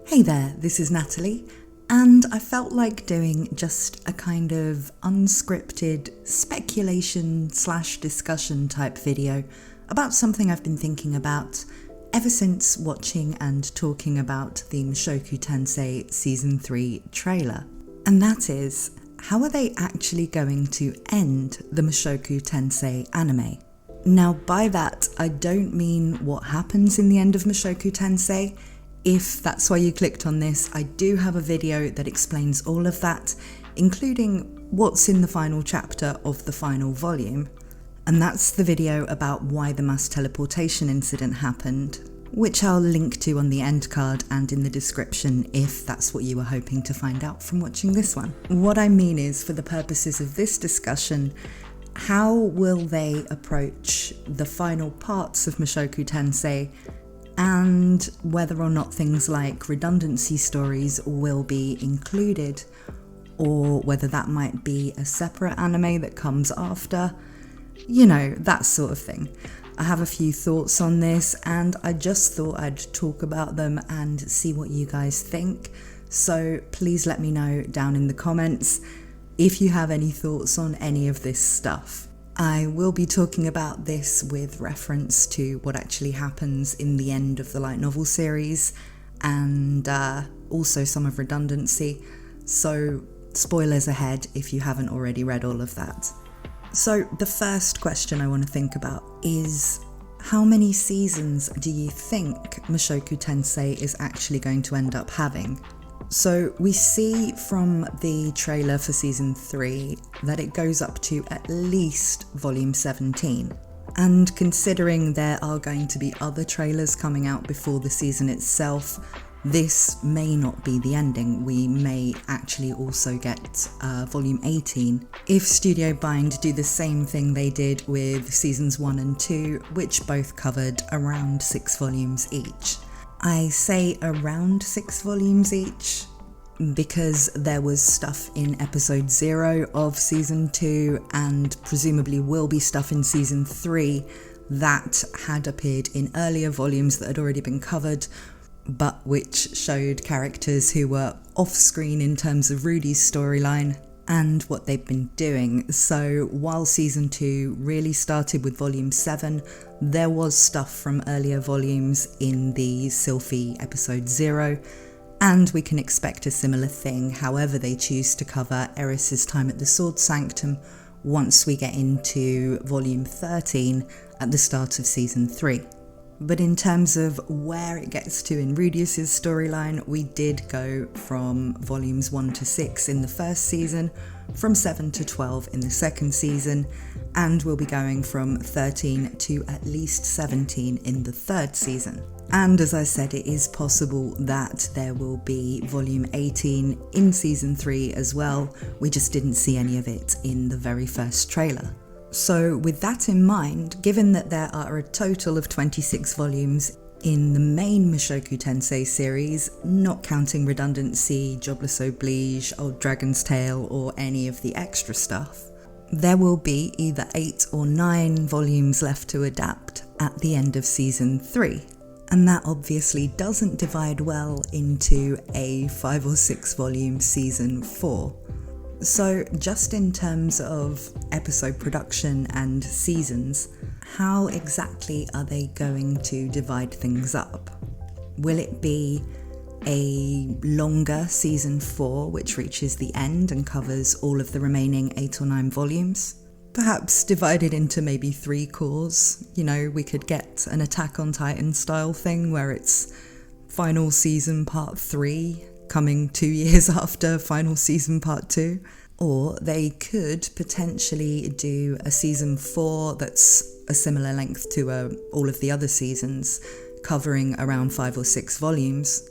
Hey there, this is Natalie, and I felt like doing just a kind of unscripted speculation/discussion type video about something I've been thinking about ever since watching and talking about the Mushoku Tensei Season 3 trailer. And that is, how are they actually going to end the Mushoku Tensei anime? Now by that, I don't mean what happens in the end of Mushoku Tensei. If that's why you clicked on this, I do have a video that explains all of that, including what's in the final chapter of the final volume. And that's the video about why the mass teleportation incident happened, which I'll link to on the end card and in the description if that's what you were hoping to find out from watching this one. What I mean is, for the purposes of this discussion, how will they approach the final parts of Mushoku Tensei, and whether or not things like redundancy stories will be included, or whether that might be a separate anime that comes after, you know, that sort of thing. I have a few thoughts on this and I just thought I'd talk about them and see what you guys think. So please let me know down in the comments if you have any thoughts on any of this stuff. I will be talking about this with reference to what actually happens in the end of the light novel series and also some of Redundancy, so spoilers ahead if you haven't already read all of that. So the first question I want to think about is, how many seasons do you think Mushoku Tensei is actually going to end up having? So we see from the trailer for season 3 that it goes up to at least volume 17. And considering there are going to be other trailers coming out before the season itself, this may not be the ending. We may actually also get volume 18 if Studio Bind do the same thing they did with seasons 1 and 2, which both covered around 6 volumes each. I say around 6 volumes each because there was stuff in episode 0 of season 2 and presumably will be stuff in season 3 that had appeared in earlier volumes that had already been covered, but which showed characters who were off screen in terms of Rudy's storyline and what they've been doing. So while season 2 really started with volume 7, there was stuff from earlier volumes in the Sylphie episode 0, and we can expect a similar thing however they choose to cover Eris's time at the Sword Sanctum once we get into volume 13 at the start of season 3. But in terms of where it gets to in Rudius's storyline, we did go from volumes 1 to 6 in the first season, from 7 to 12 in the second season, and we'll be going from 13 to at least 17 in the third season. And as I said, it is possible that there will be volume 18 in season 3 as well. We just didn't see any of it in the very first trailer. So with that in mind, given that there are a total of 26 volumes in the main Mushoku Tensei series, not counting Redundancy, Jobless Oblige, Old Dragon's Tale or any of the extra stuff, there will be either 8 or 9 volumes left to adapt at the end of season 3. And that obviously doesn't divide well into a 5 or 6 volume season 4. So just in terms of episode production and seasons, how exactly are they going to divide things up? Will it be a longer season 4 which reaches the end and covers all of the remaining 8 or 9 volumes? Perhaps divided into maybe 3 cores. You know, we could get an Attack on Titan style thing where it's final season part 3 coming 2 years after final season part 2. Or they could potentially do a season 4 that's a similar length to all of the other seasons, covering around 5 or 6 volumes,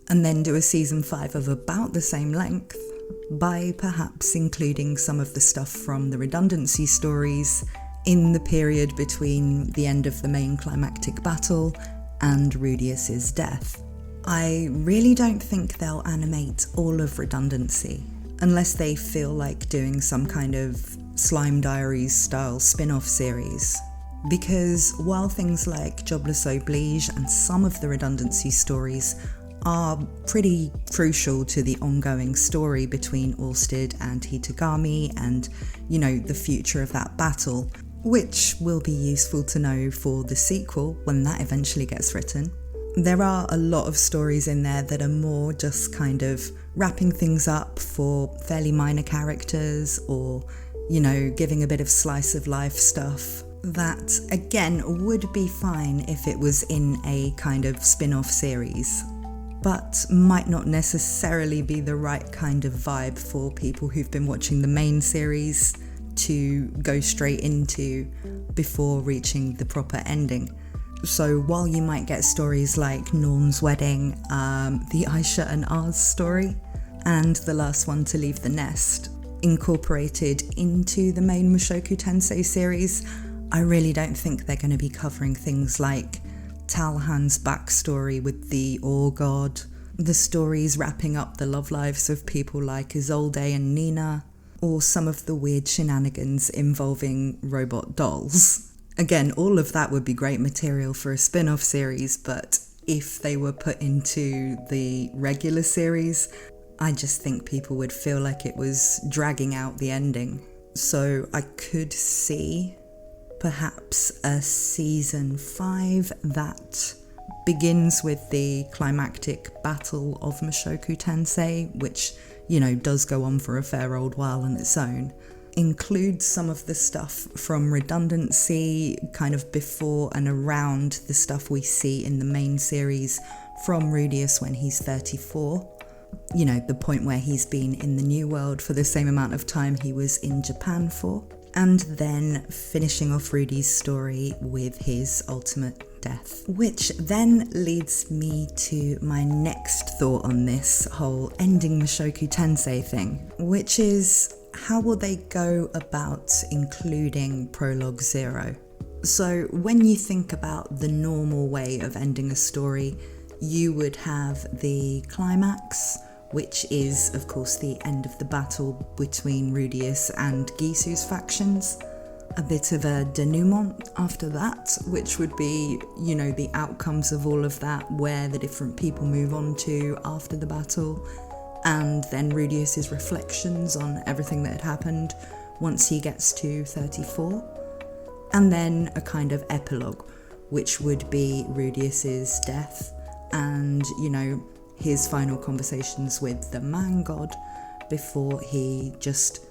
and then do a season 5 of about the same length, by perhaps including some of the stuff from the Redundancy stories in the period between the end of the main climactic battle and Rudius's death. I really don't think they'll animate all of Redundancy, unless they feel like doing some kind of Slime Diaries style spin-off series. Because while things like Jobless Oblige and some of the Redundancy stories are pretty crucial to the ongoing story between Orsted and Hitagami and, the future of that battle, which will be useful to know for the sequel when that eventually gets written. There are a lot of stories in there that are more just kind of wrapping things up for fairly minor characters or, giving a bit of slice of life stuff. That, again, would be fine if it was in a kind of spin-off series, but might not necessarily be the right kind of vibe for people who've been watching the main series to go straight into before reaching the proper ending. So while you might get stories like Norm's wedding, the Aisha and Oz story, and the last one to leave the nest, incorporated into the main Mushoku Tensei series, I really don't think they're going to be covering things like Talhan's backstory with the Ore God, the stories wrapping up the love lives of people like Isolde and Nina, or some of the weird shenanigans involving robot dolls. Again, all of that would be great material for a spin-off series, but if they were put into the regular series, I just think people would feel like it was dragging out the ending. So I could see perhaps a season 5 that begins with the climactic battle of Mushoku Tensei, which, does go on for a fair old while on its own. Includes some of the stuff from Redundancy, kind of before and around the stuff we see in the main series from Rudius when he's 34. The point where he's been in the New World for the same amount of time he was in Japan for. And then finishing off Rudy's story with his ultimate death. Which then leads me to my next thought on this whole ending Mushoku Tensei thing, which is how will they go about including Prologue Zero? So when you think about the normal way of ending a story, you would have the climax, which is, of course, the end of the battle between Rudius and Gisu's factions. A bit of a denouement after that, which would be, the outcomes of all of that, where the different people move on to after the battle, and then Rudius's reflections on everything that had happened once he gets to 34. And then a kind of epilogue, which would be Rudius's death and, his final conversations with the man god before he just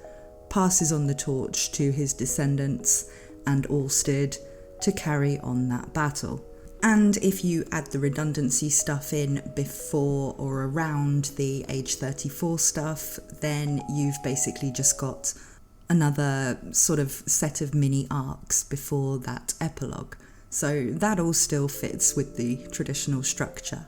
passes on the torch to his descendants and Orsted to carry on that battle. And if you add the redundancy stuff in before or around the age 34 stuff, then you've basically just got another sort of set of mini arcs before that epilogue. So that all still fits with the traditional structure.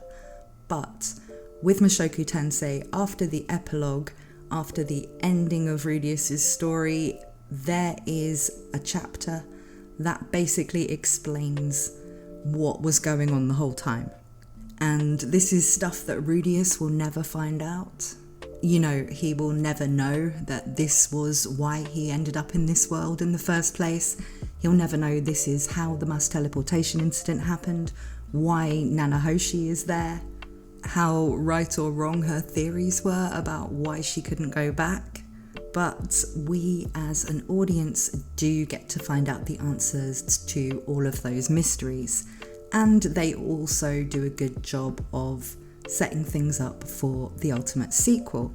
But with Mushoku Tensei, after the epilogue, after the ending of Rudius's story, there is a chapter that basically explains what was going on the whole time. And this is stuff that Rudius will never find out. He will never know that this was why he ended up in this world in the first place. He'll never know this is how the mass teleportation incident happened, why Nana Hoshi is there, how right or wrong her theories were about why she couldn't go back. But we as an audience do get to find out the answers to all of those mysteries. And they also do a good job of setting things up for the ultimate sequel.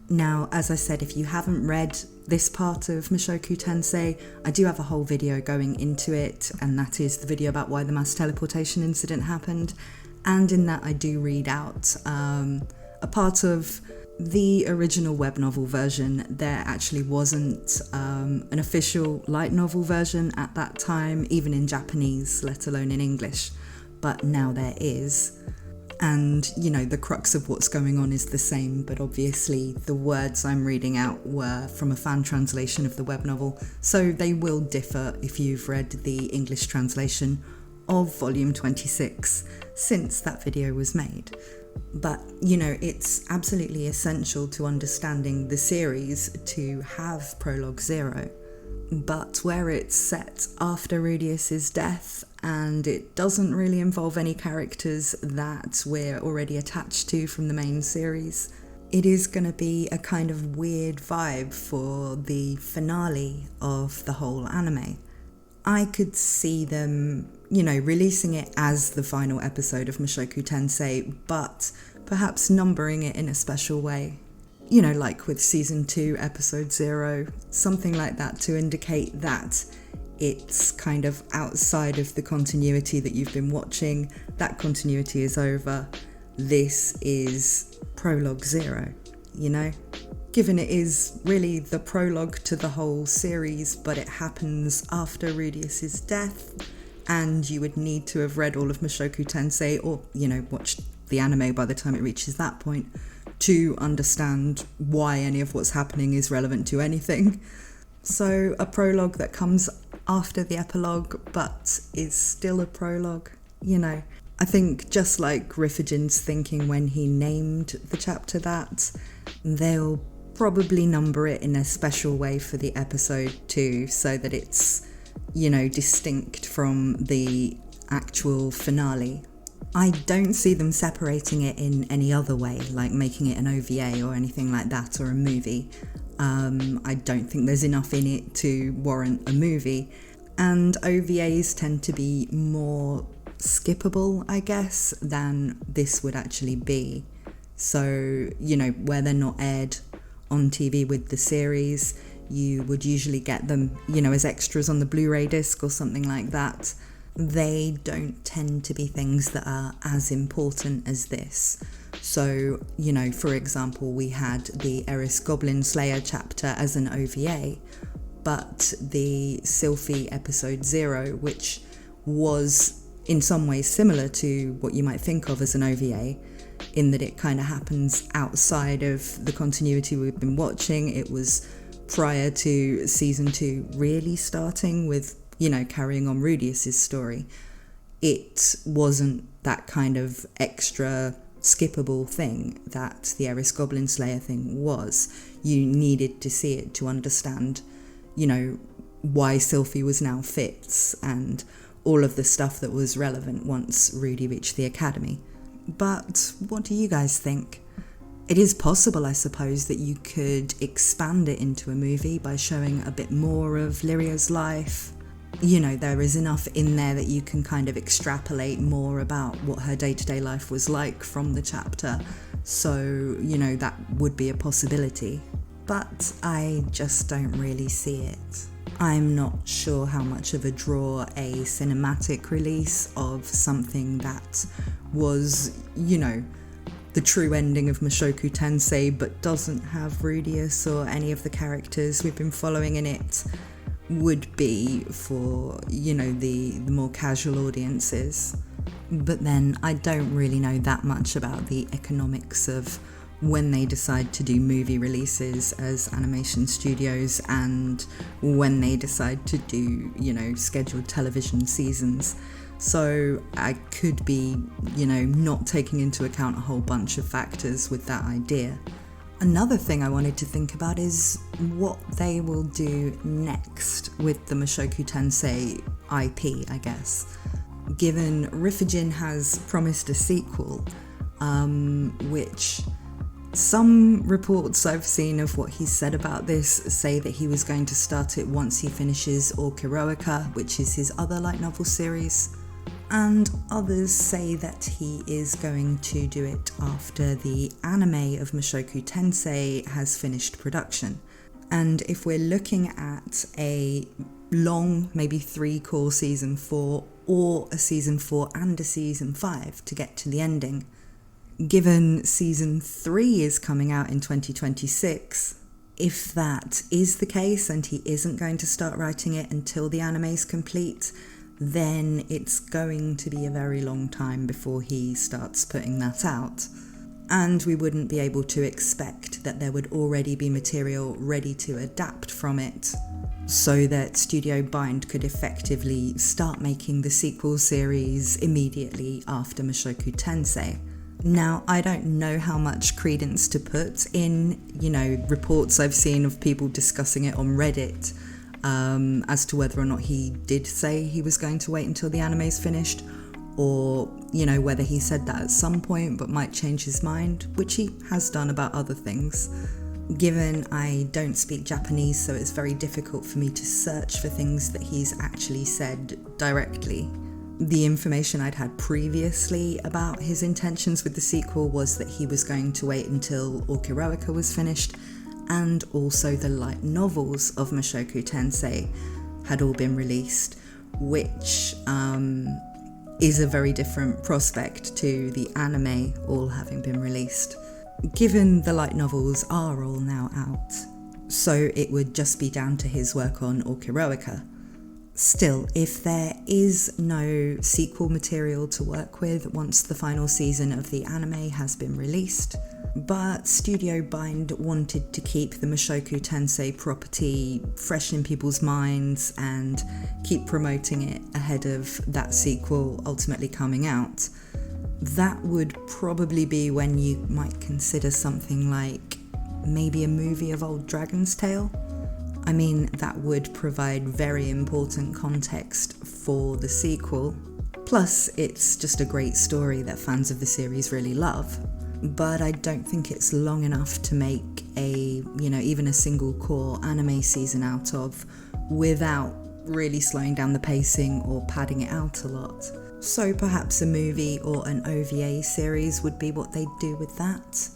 Now, as I said, if you haven't read this part of Mushoku Tensei, I do have a whole video going into it, and that is the video about why the mass teleportation incident happened. And in that I do read out a part of the original web novel version. There actually wasn't an official light novel version at that time, even in Japanese, let alone in English, but now there is. And, the crux of what's going on is the same, but obviously the words I'm reading out were from a fan translation of the web novel, so they will differ if you've read the English translation of volume 26 since that video was made. But, it's absolutely essential to understanding the series to have Prologue Zero. But where it's set after Rudius's death and it doesn't really involve any characters that we're already attached to from the main series. It is going to be a kind of weird vibe for the finale of the whole anime. I could see them, releasing it as the final episode of Mushoku Tensei, but perhaps numbering it in a special way. Like with Season 2, Episode 0, something like that, to indicate that it's kind of outside of the continuity that you've been watching. That continuity is over. This is Prologue Zero, Given it is really the prologue to the whole series, but it happens after Rudius's death, and you would need to have read all of Mushoku Tensei, or, watched the anime by the time it reaches that point, to understand why any of what's happening is relevant to anything. So a prologue that comes after the epilogue, but is still a prologue, I think just like Riffigin's thinking when he named the chapter that, they'll probably number it in a special way for the episode too, so that it's, distinct from the actual finale. I don't see them separating it in any other way, like making it an OVA or anything like that, or a movie. I don't think there's enough in it to warrant a movie, and OVAs tend to be more skippable, I guess, than this would actually be. So, where they're not aired on TV with the series, you would usually get them, as extras on the Blu-ray disc or something like that. They don't tend to be things that are as important as this. So, for example, we had the Eris Goblin Slayer chapter as an OVA, but the Sylphie episode 0, which was in some ways similar to what you might think of as an OVA, in that it kind of happens outside of the continuity we've been watching. It was prior to Season 2 really starting with, carrying on Rudius's story. It wasn't that kind of extra skippable thing that the Eris Goblin Slayer thing was. You needed to see it to understand, why Sylphie was now Fitz and all of the stuff that was relevant once Rudy reached the academy. But what do you guys think? It is possible, I suppose, that you could expand it into a movie by showing a bit more of Lyria's life. There is enough in there that you can kind of extrapolate more about what her day-to-day life was like from the chapter. So, that would be a possibility. But I just don't really see it. I'm not sure how much of a draw a cinematic release of something that was, the true ending of Mushoku Tensei, but doesn't have Rudius or any of the characters we've been following in it, would be for, the more casual audiences. But then I don't really know that much about the economics of when they decide to do movie releases as animation studios and when they decide to do, scheduled television seasons. So I could be, not taking into account a whole bunch of factors with that idea. Another thing I wanted to think about is what they will do next with the Mushoku Tensei IP, I guess. Given Riffigin has promised a sequel, which some reports I've seen of what he's said about this say that he was going to start it once he finishes Orkiroica, which is his other light novel series. And others say that he is going to do it after the anime of Mushoku Tensei has finished production. And if we're looking at a long, maybe 3-core season 4, or a season 4 and a season 5 to get to the ending, given season 3 is coming out in 2026, if that is the case and he isn't going to start writing it until the anime is complete, then it's going to be a very long time before he starts putting that out. And we wouldn't be able to expect that there would already be material ready to adapt from it, so that Studio Bind could effectively start making the sequel series immediately after Mushoku Tensei. Now, I don't know how much credence to put in, reports I've seen of people discussing it on Reddit, as to whether or not he did say he was going to wait until the anime's finished, or, whether he said that at some point but might change his mind, which he has done about other things. Given I don't speak Japanese, so it's very difficult for me to search for things that he's actually said directly. The information I'd had previously about his intentions with the sequel was that he was going to wait until Orkiroika was finished, and also the light novels of Mushoku Tensei had all been released, which is a very different prospect to the anime all having been released, given the light novels are all now out. So it would just be down to his work on Orkiroika. Still, if there is no sequel material to work with once the final season of the anime has been released, but Studio Bind wanted to keep the Mushoku Tensei property fresh in people's minds and keep promoting it ahead of that sequel ultimately coming out, that would probably be when you might consider something like maybe a movie of Old Dragon's Tale. I mean, that would provide very important context for the sequel. Plus, it's just a great story that fans of the series really love. But I don't think it's long enough to make even a single core anime season out of without really slowing down the pacing or padding it out a lot. So perhaps a movie or an OVA series would be what they'd do with that.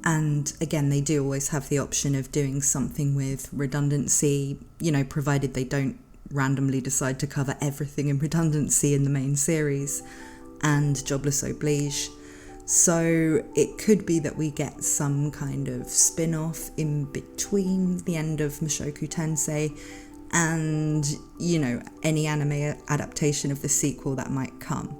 And again, they do always have the option of doing something with Redundancy, provided they don't randomly decide to cover everything in Redundancy in the main series, and Jobless Oblige. So it could be that we get some kind of spin-off in between the end of Mushoku Tensei and, any anime adaptation of the sequel that might come.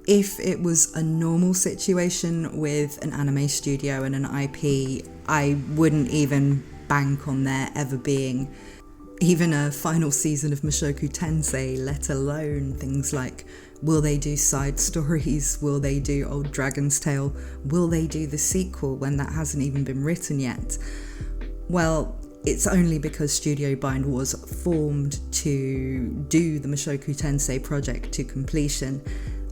If it was a normal situation with an anime studio and an IP, I wouldn't even bank on there ever being even a final season of Mushoku Tensei, let alone things like, will they do side stories? Will they do Old Dragon's Tale? Will they do the sequel when that hasn't even been written yet? Well, it's only because Studio Bind was formed to do the Mushoku Tensei project to completion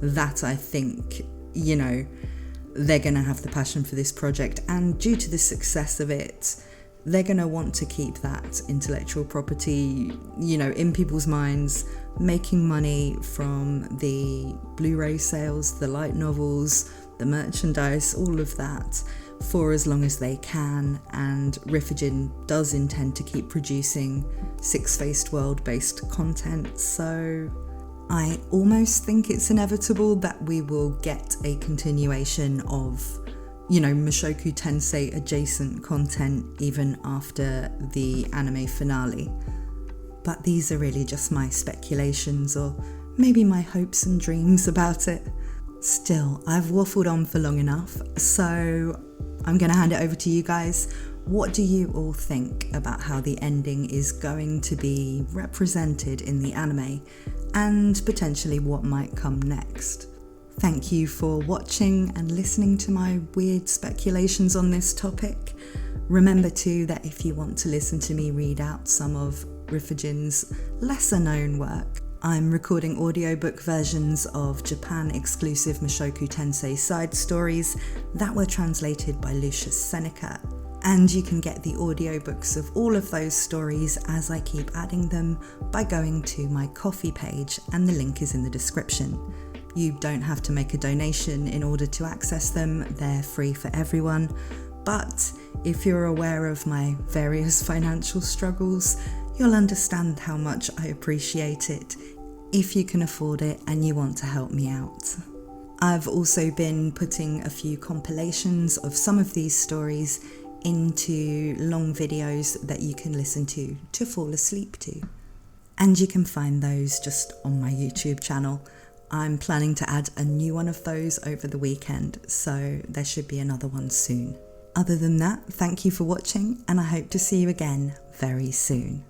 that I think, they're going to have the passion for this project, and due to the success of it, they're going to want to keep that intellectual property, in people's minds, making money from the Blu-ray sales, the light novels, the merchandise, all of that, for as long as they can. And Riffigen does intend to keep producing Six-Faced World-based content, so I almost think it's inevitable that we will get a continuation of Mushoku Tensei adjacent content even after the anime finale. But these are really just my speculations, or maybe my hopes and dreams about it. Still, I've waffled on for long enough, so I'm going to hand it over to you guys. What do you all think about how the ending is going to be represented in the anime, and potentially what might come next? Thank you for watching and listening to my weird speculations on this topic. Remember too that if you want to listen to me read out some of Riffigen's lesser known work, I'm recording audiobook versions of Japan-exclusive Mushoku Tensei side stories that were translated by Lucius Seneca. And you can get the audiobooks of all of those stories as I keep adding them by going to my Ko-fi page, and the link is in the description. You don't have to make a donation in order to access them, they're free for everyone. But if you're aware of my various financial struggles, you'll understand how much I appreciate it if you can afford it and you want to help me out. I've also been putting a few compilations of some of these stories into long videos that you can listen to fall asleep to. And you can find those just on my YouTube channel. I'm planning to add a new one of those over the weekend, so there should be another one soon. Other than that, thank you for watching, and I hope to see you again very soon.